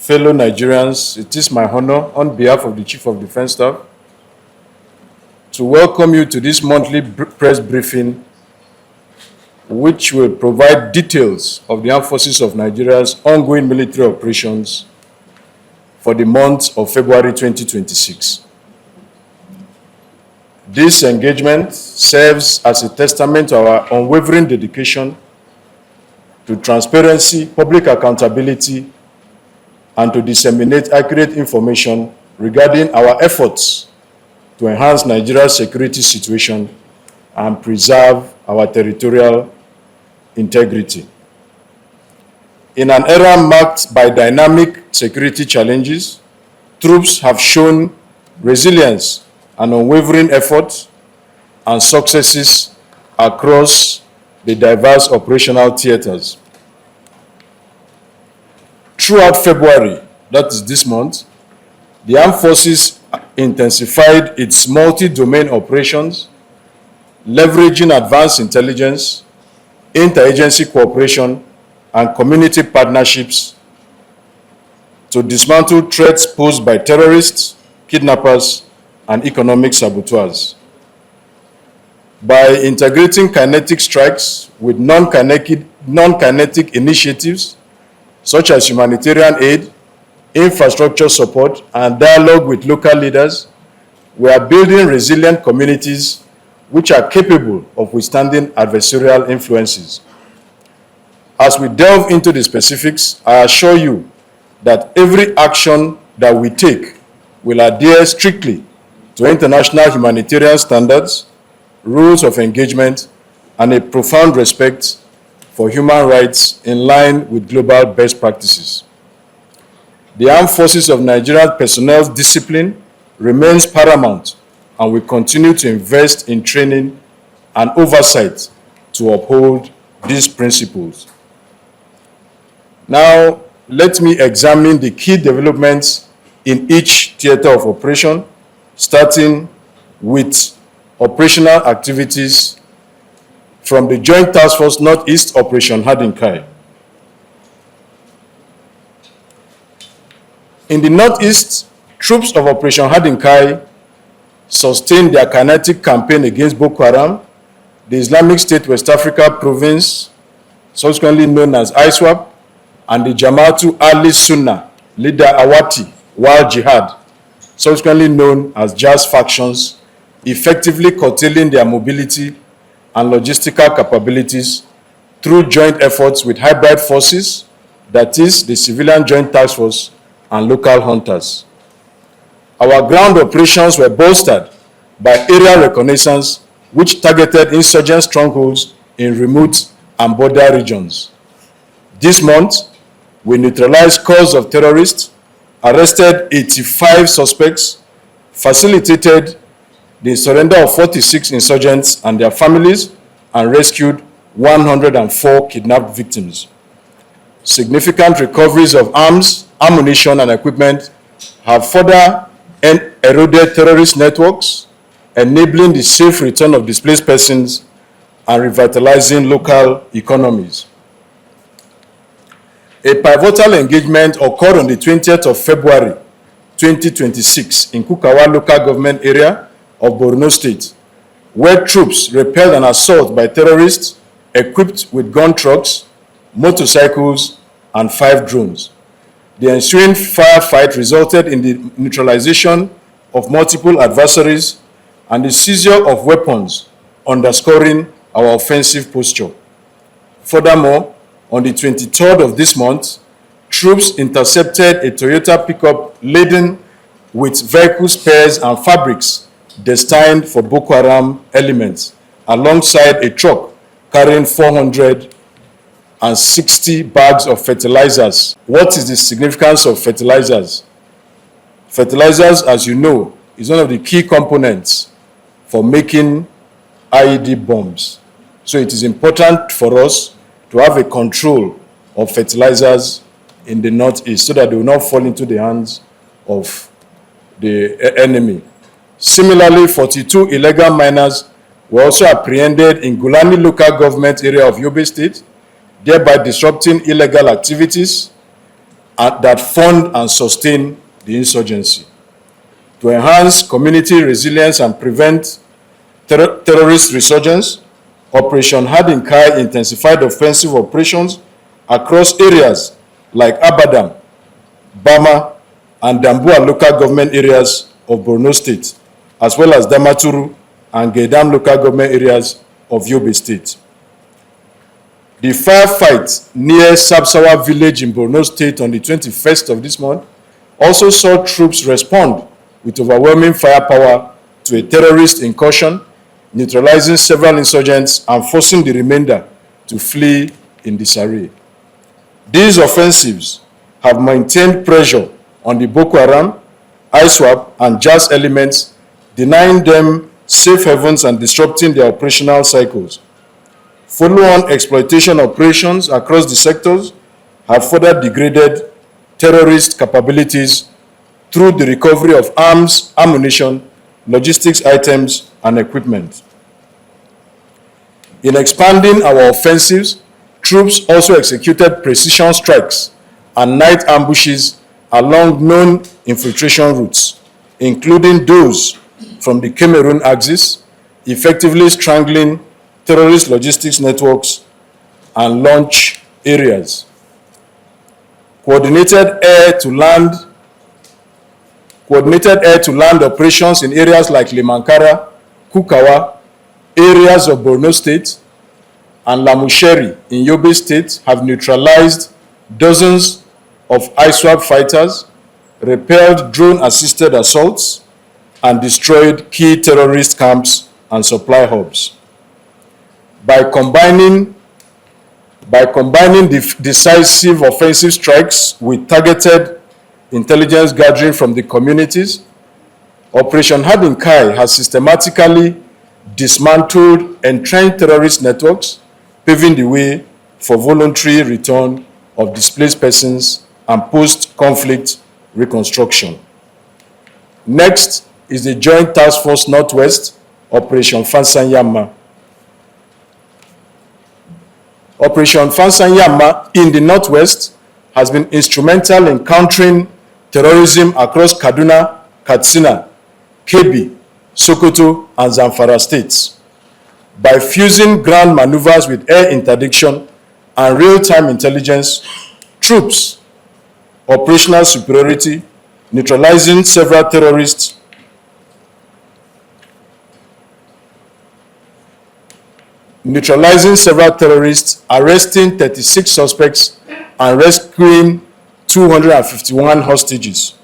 fellow Nigerians, it is my honor on behalf of the Chief of Defense Staff to welcome you to this monthly press briefing, which will provide details of the Armed Forces of Nigeria's ongoing military operations for the month of February 2026. This engagement serves as a testament to our unwavering dedication to transparency, public accountability, and to disseminate accurate information regarding our efforts to enhance Nigeria's security situation and preserve our territorial integrity. In an era marked by dynamic security challenges, troops have shown resilience and unwavering effort and successes across the diverse operational theaters. Throughout February, that is this month, the Armed Forces intensified its multi-domain operations, leveraging advanced intelligence, interagency cooperation, and community partnerships to dismantle threats posed by terrorists, kidnappers, and economic saboteurs. By integrating kinetic strikes with non-kinetic initiatives, such as humanitarian aid, infrastructure support, and dialogue with local leaders, we are building resilient communities which are capable of withstanding adversarial influences. As we delve into the specifics, I assure you that every action that we take will adhere strictly to international humanitarian standards, rules of engagement, and a profound respect for human rights in line with global best practices. The Armed Forces of Nigeria's personnel's discipline remains paramount, and we continue to invest in training and oversight to uphold these principles. Now, let me examine the key developments in each theater of operation, starting with operational activities from the Joint Task Force Northeast Operation Hadinkai. In the Northeast, troops of Operation Hadinkai sustained their kinetic campaign against Boko Haram, the Islamic State West Africa Province, subsequently known as ISWAP, and the Jama'atu Ali Sunnah leader Awati Wal Jihad, subsequently known as Jazz factions, effectively curtailing their mobility and logistical capabilities through joint efforts with hybrid forces, that is, the Civilian Joint Task Force and local hunters. Our ground operations were bolstered by aerial reconnaissance, which targeted insurgent strongholds in remote and border regions. This month, we neutralized calls of terrorists, arrested 85 suspects, facilitated the surrender of 46 insurgents and their families, and rescued 104 kidnapped victims. Significant recoveries of arms, ammunition, and equipment have further eroded terrorist networks, enabling the safe return of displaced persons and revitalizing local economies. A pivotal engagement occurred on the 20th of February 2026 in Kukawa local government area of Borno State, where troops repelled an assault by terrorists equipped with gun trucks, motorcycles, and 5 drones. The ensuing firefight resulted in the neutralization of multiple adversaries and the seizure of weapons, underscoring our offensive posture. Furthermore, on the 23rd of this month, troops intercepted a Toyota pickup laden with vehicle spares and fabrics destined for Boko Haram elements, alongside a truck carrying 460 bags of fertilizers. What is the significance of fertilizers? Fertilizers, as you know, is one of the key components for making IED bombs. So it is important for us to have a control of fertilizers in the Northeast so that they will not fall into the hands of the enemy. Similarly, 42 illegal miners were also apprehended in Gulani local government area of Yobe State, thereby disrupting illegal activities that fund and sustain the insurgency. To enhance community resilience and prevent terrorist resurgence, Operation Hardin Kai intensified offensive operations across areas like Abadam, Bama, and Dambuwa local government areas of Borno State, as well as Damaturu and Gedam local government areas of Yobe State. The firefight near Sabsawa village in Borno State on the 21st of this month also saw troops respond with overwhelming firepower to a terrorist incursion, neutralizing several insurgents and forcing the remainder to flee in disarray. These offensives have maintained pressure on the Boko Haram, ISWAP, and JAS elements, denying them safe havens and disrupting their operational cycles. Follow-on exploitation operations across the sectors have further degraded terrorist capabilities through the recovery of arms, ammunition, logistics items, and equipment. In expanding our offensives, troops also executed precision strikes and night ambushes along known infiltration routes, including those from the Cameroon axis, effectively strangling terrorist logistics networks and launch areas. Coordinated air-to-land operations in areas like Limankara, Kukawa, areas of Borno State, and Lamusheri in Yobe State have neutralized dozens of ISWAP fighters, repelled drone-assisted assaults, and destroyed key terrorist camps and supply hubs. By combining decisive offensive strikes with targeted intelligence gathering from the communities, Operation Hardin Kai has systematically dismantled entrenched terrorist networks, paving the way for voluntary return of displaced persons and post-conflict reconstruction. Next is the Joint Task Force Northwest, Operation Fansanyama. Operation Fansanyama in the Northwest has been instrumental in countering terrorism across Kaduna, Katsina, Kebbi, Sokoto, and Zamfara states. By fusing ground maneuvers with air interdiction and real-time intelligence, troops, operational superiority, neutralizing several terrorists, arresting 36 suspects, and rescuing 251 hostages.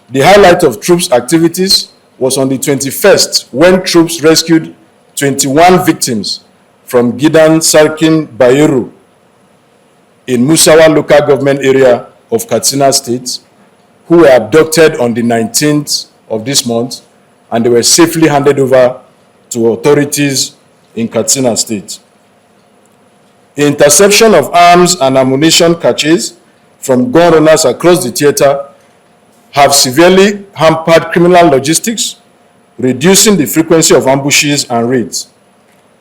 The highlight of troops' activities was on the 21st, when troops rescued 21 victims from Gidan Sarkin Bayero in Musawa local government area of Katsina State, who were abducted on the 19th of this month, and they were safely handed over to authorities in Katsina State. Interception of arms and ammunition caches from gun runners across the theater have severely hampered criminal logistics, reducing the frequency of ambushes and raids.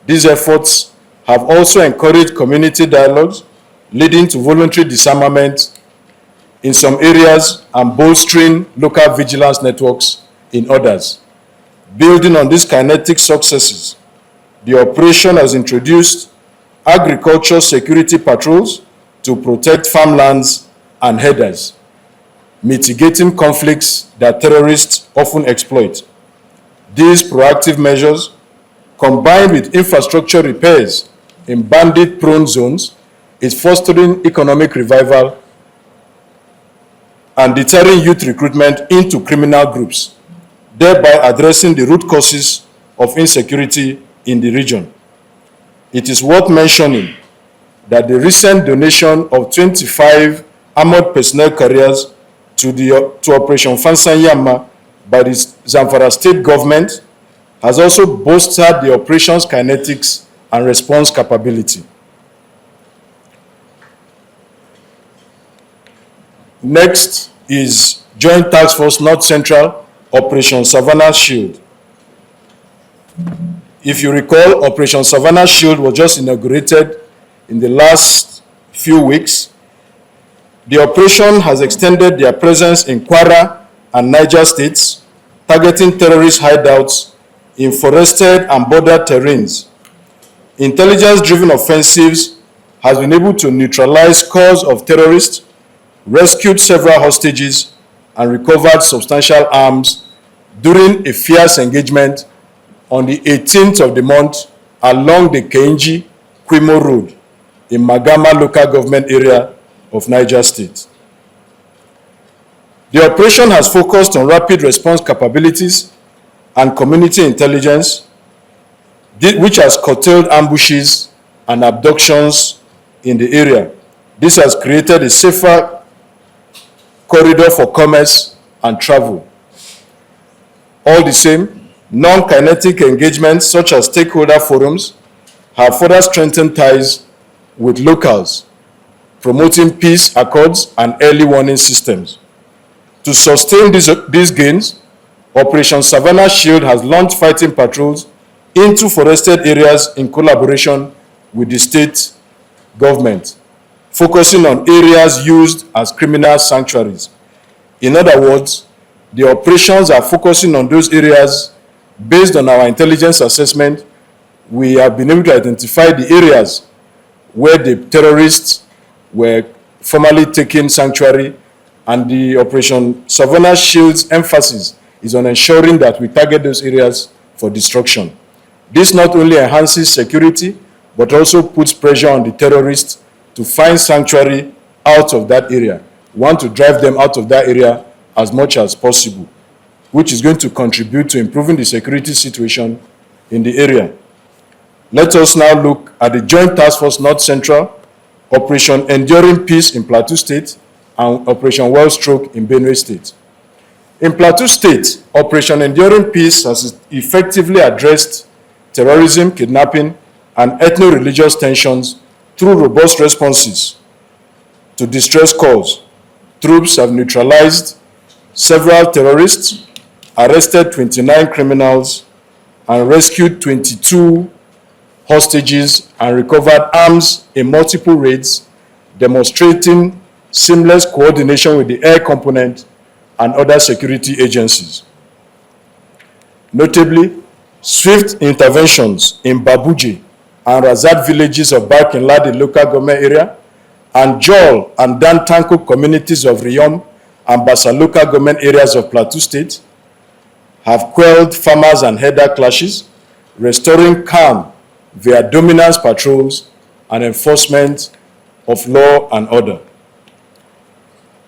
These efforts have also encouraged community dialogues, leading to voluntary disarmament in some areas and bolstering local vigilance networks in others. Building on these kinetic successes, the operation has introduced agriculture security patrols to protect farmlands and headers, mitigating conflicts that terrorists often exploit. These proactive measures, combined with infrastructure repairs in bandit-prone zones, is fostering economic revival and deterring youth recruitment into criminal groups, thereby addressing the root causes of insecurity in the region. It is worth mentioning that the recent donation of 25 armored personnel carriers to Operation Fansanyama by the Zamfara state government has also bolstered the operation's kinetics and response capability. Next is Joint Task Force North Central, Operation Savannah Shield. If you recall, Operation Savannah Shield was just inaugurated in the last few weeks. The operation has extended their presence in Kwara and Niger states, targeting terrorist hideouts in forested and border terrains. Intelligence-driven offensives has been able to neutralize scores of terrorists, rescued several hostages, and recovered substantial arms during a fierce engagement on the 18th of the month along the Kainji-Kwimo Road in Magama local government area of Niger State. The operation has focused on rapid response capabilities and community intelligence, which has curtailed ambushes and abductions in the area. This has created a safer corridor for commerce and travel. All the same, non-kinetic engagements such as stakeholder forums have further strengthened ties with locals, promoting peace accords and early warning systems. To sustain these gains, Operation Savannah Shield has launched fighting patrols into forested areas in collaboration with the state government, focusing on areas used as criminal sanctuaries. In other words, the operations are focusing on those areas. Based on our intelligence assessment, we have been able to identify the areas where the terrorists were formerly taking sanctuary, and the Operation Savannah Shield's emphasis is on ensuring that we target those areas for destruction. This not only enhances security, but also puts pressure on the terrorists to find sanctuary out of that area. We want to drive them out of that area as much as possible, which is going to contribute to improving the security situation in the area. Let us now look at the Joint Task Force North Central, Operation Enduring Peace in Plateau State, and Operation Wellstroke in Benue State. In Plateau State, Operation Enduring Peace has effectively addressed terrorism, kidnapping, and ethno-religious tensions through robust responses to distress calls. Troops have neutralized several terrorists, arrested 29 criminals, and rescued 22 hostages and recovered arms in multiple raids, demonstrating seamless coordination with the air component and other security agencies. Notably, swift interventions in Babuje and Razat villages of Barkinladi local government area and Jol and Dantanko communities of Riyom and Basa local government areas of Plateau State have quelled farmers and herder clashes, restoring calm via dominance patrols and enforcement of law and order.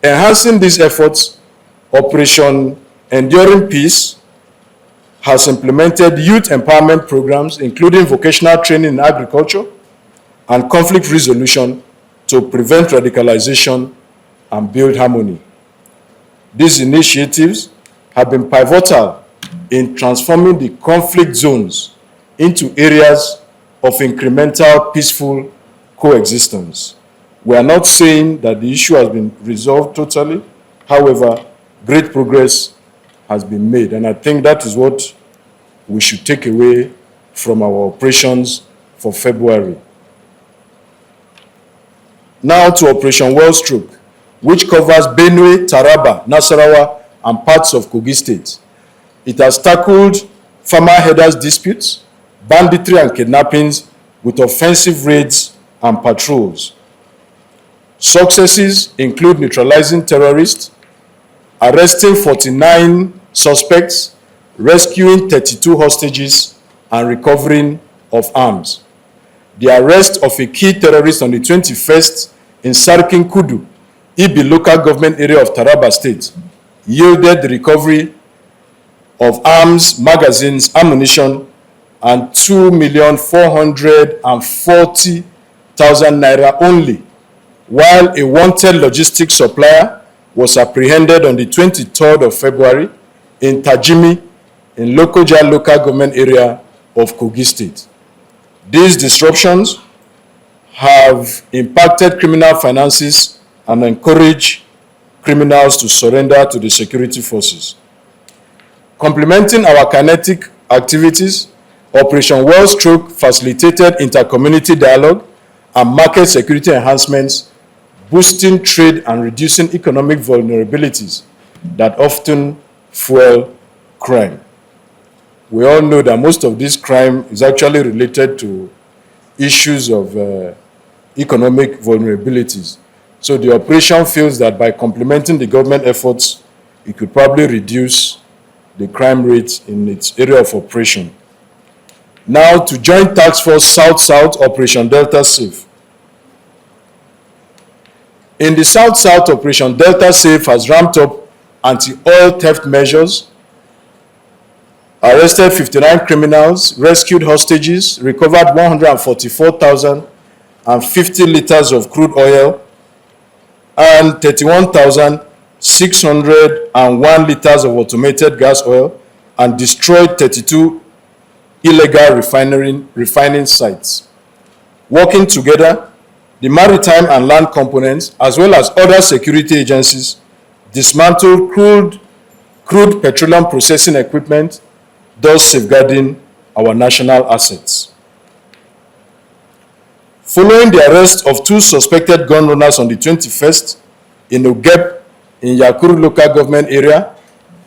Enhancing these efforts, Operation Enduring Peace has implemented youth empowerment programs, including vocational training in agriculture and conflict resolution to prevent radicalization and build harmony. These initiatives have been pivotal in transforming the conflict zones into areas of incremental, peaceful coexistence. We are not saying that the issue has been resolved totally. However, great progress has been made, and I think that is what we should take away from our operations for February. Now to Operation Wellstroke, which covers Benue, Taraba, Nasarawa, and parts of Kogi State. It has tackled farmer-herders disputes, banditry and kidnappings with offensive raids and patrols. Successes include neutralizing terrorists, arresting 49 suspects, rescuing 32 hostages, and recovering of arms. The arrest of a key terrorist on the 21st in Sarkin Kudu, Ibi local government area of Taraba State, yielded the recovery of arms, magazines, ammunition, and 2,440,000 naira only, while a wanted logistics supplier was apprehended on the 23rd of February in Tajimi, in Lokoja local government area of Kogi State. These disruptions have impacted criminal finances and encouraged criminals to surrender to the security forces. Complementing our kinetic activities, Operation Wellstroke facilitated inter-community dialogue and market security enhancements boosting trade and reducing economic vulnerabilities that often fuel crime. We all know that most of this crime is actually related to issues of economic vulnerabilities. So the operation feels that by complementing the government efforts, it could probably reduce the crime rate in its area of operation. Now to Joint Task Force South-South Operation Delta Safe. In the South-South Operation, Delta Safe has ramped up anti-oil theft measures, arrested 59 criminals, rescued hostages, recovered 144,050 liters of crude oil, and 31,601 liters of automated gas oil, and destroyed 32 illegal refining sites. Working together, the maritime and land components, as well as other security agencies, dismantled crude petroleum processing equipment, thus safeguarding our national assets. Following the arrest of 2 suspected gun runners on the 21st in Ogep in Yakuru local government area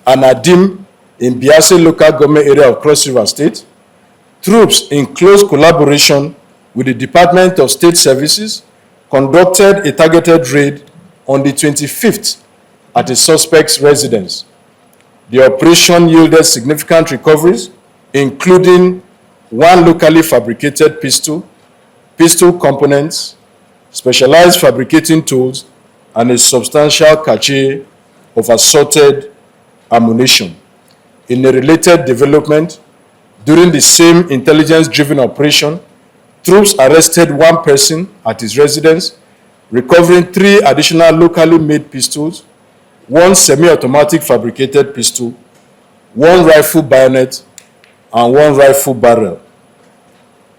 and Adim in Biase local government area of Cross River State, troops in close collaboration with the Department of State Services conducted a targeted raid on the 25th at a suspect's residence. The operation yielded significant recoveries, including 1 locally fabricated pistol components, specialized fabricating tools, and a substantial cache of assorted ammunition. In a related development, during the same intelligence-driven operation, troops arrested 1 person at his residence, recovering 3 additional locally made pistols, 1 semi-automatic fabricated pistol, 1 rifle bayonet, and 1 rifle barrel.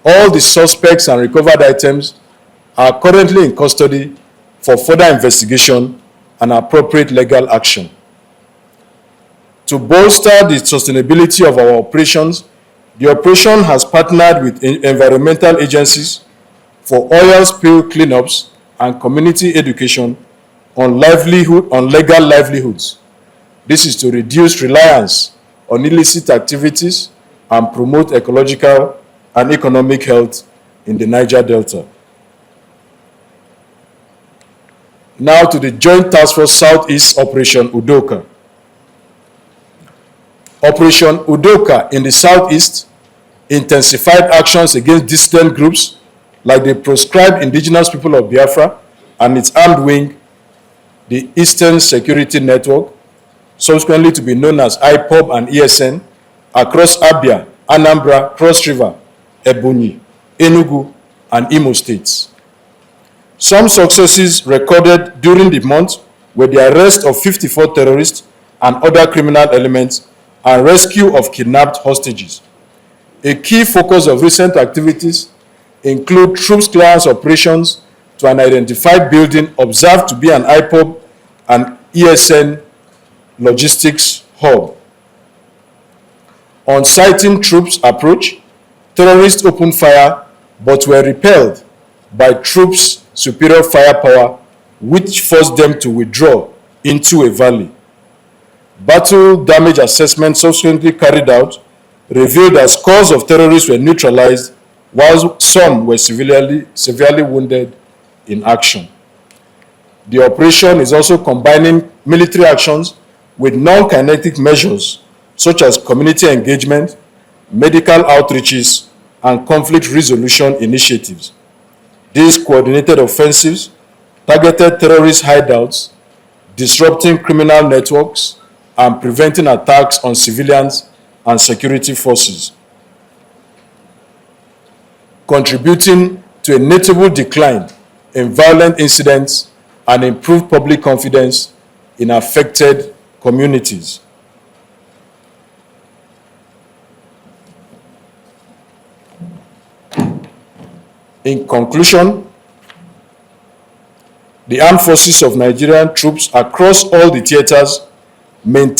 All the suspects and recovered items are currently in custody for further investigation and appropriate legal action. To bolster the sustainability of our operations, the operation has partnered with environmental agencies for oil spill cleanups and community education on legal livelihoods. This is to reduce reliance on illicit activities and promote ecological and economic health in the Niger Delta. Now to the Joint Task Force Southeast Operation Udoka. Operation Udoka in the Southeast intensified actions against dissident groups like the proscribed indigenous people of Biafra and its armed wing, the Eastern Security Network, subsequently to be known as IPOB and ESN, across Abia, Anambra, Cross River, Ebonyi, Enugu, and Imo states. Some successes recorded during the month were the arrest of 54 terrorists and other criminal elements and rescue of kidnapped hostages. A key focus of recent activities include troops clearance operations to an identified building observed to be an IPOB and ESN logistics hub. On sighting troops approach, terrorists opened fire but were repelled by troops' superior firepower, which forced them to withdraw into a valley. Battle damage assessment subsequently carried out revealed that scores of terrorists were neutralized, while some were severely wounded in action. The operation is also combining military actions with non-kinetic measures such as community engagement, medical outreaches, and conflict resolution initiatives. These coordinated offensives targeted terrorist hideouts, disrupting criminal networks, and preventing attacks on civilians and security forces, contributing to a notable decline in violent incidents and improved public confidence in affected communities. In conclusion, the armed forces of Nigerian troops across all the theaters maintain